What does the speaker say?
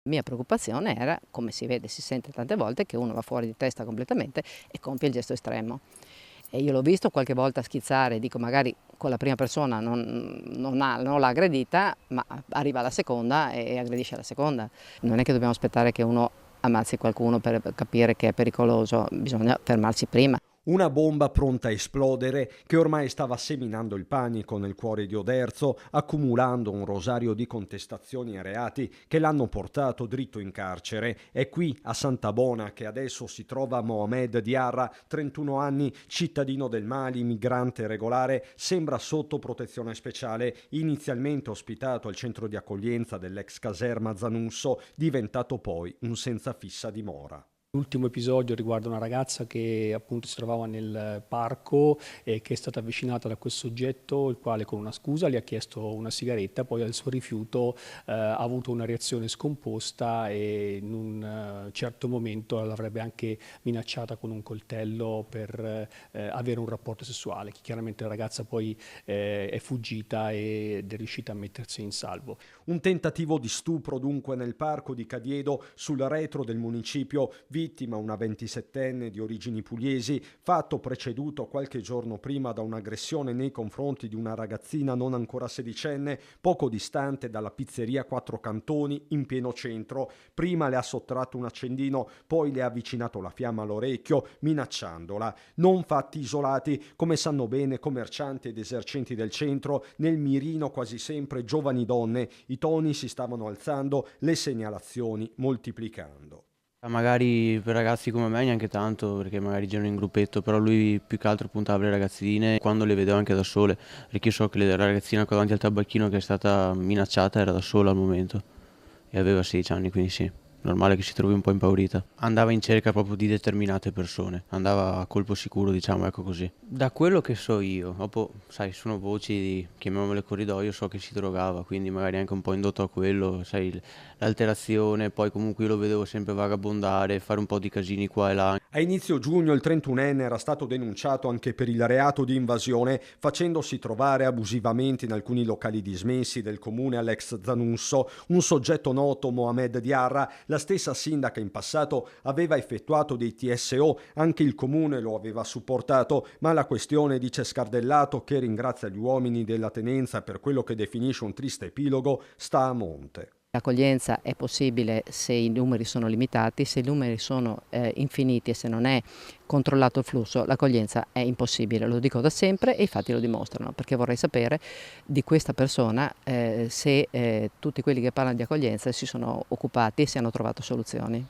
Mia preoccupazione era, come si vede, si sente tante volte, che uno va fuori di testa completamente e compie il gesto estremo. E io l'ho visto qualche volta schizzare, dico magari con la prima persona non l'ha aggredita, ma arriva alla seconda e aggredisce la seconda. Non è che dobbiamo aspettare che uno ammazzi qualcuno per capire che è pericoloso, bisogna fermarsi prima. Una bomba pronta a esplodere che ormai stava seminando il panico nel cuore di Oderzo, accumulando un rosario di contestazioni e reati che l'hanno portato dritto in carcere. È qui a Santabona che adesso si trova Mohamed Diarra, 31 anni, cittadino del Mali, migrante regolare, sembra sotto protezione speciale, inizialmente ospitato al centro di accoglienza dell'ex caserma Zanusso, diventato poi un senza fissa dimora. L'ultimo episodio riguarda una ragazza che appunto si trovava nel parco e che è stata avvicinata da questo soggetto, il quale con una scusa le ha chiesto una sigaretta, poi al suo rifiuto ha avuto una reazione scomposta e in un certo momento l'avrebbe anche minacciata con un coltello per avere un rapporto sessuale. Chiaramente la ragazza poi è fuggita ed è riuscita a mettersi in salvo. Un tentativo di stupro dunque nel parco di Cadiedo sul retro del municipio, vittima una 27enne di origini pugliesi, fatto preceduto qualche giorno prima da un'aggressione nei confronti di una ragazzina non ancora sedicenne, poco distante dalla pizzeria Quattro Cantoni in pieno centro. Prima le ha sottratto un accendino, poi le ha avvicinato la fiamma all'orecchio, minacciandola. Non fatti isolati, come sanno bene commercianti ed esercenti del centro, nel mirino quasi sempre giovani donne. I toni si stavano alzando, le segnalazioni moltiplicando. Magari per ragazzi come me neanche tanto, perché magari girano in gruppetto, però lui più che altro puntava alle ragazzine quando le vedevo anche da sole, perché io so che la ragazzina qua davanti al tabacchino che è stata minacciata era da sola al momento e aveva 16 anni, quindi sì, normale che si trovi un po' impaurita. Andava in cerca proprio di determinate persone, andava a colpo sicuro, diciamo, ecco così. Da quello che so io, dopo, sai, sono voci di, chiamiamole corridoio, so che si drogava, quindi magari anche un po' indotto a quello, sai, l'alterazione, poi comunque io lo vedevo sempre vagabondare, fare un po' di casini qua e là. A inizio giugno il 31enne era stato denunciato anche per il reato di invasione, facendosi trovare abusivamente in alcuni locali dismessi del comune all'ex Zanusso. Un soggetto noto, Mohamed Diarra, la stessa sindaca in passato aveva effettuato dei TSO, anche il comune lo aveva supportato, ma la questione, dice Scardellato, che ringrazia gli uomini della tenenza per quello che definisce un triste epilogo, sta a monte. L'accoglienza è possibile se i numeri sono limitati, se i numeri sono infiniti e se non è controllato il flusso, l'accoglienza è impossibile, lo dico da sempre e i fatti lo dimostrano, perché vorrei sapere di questa persona se tutti quelli che parlano di accoglienza si sono occupati e se hanno trovato soluzioni.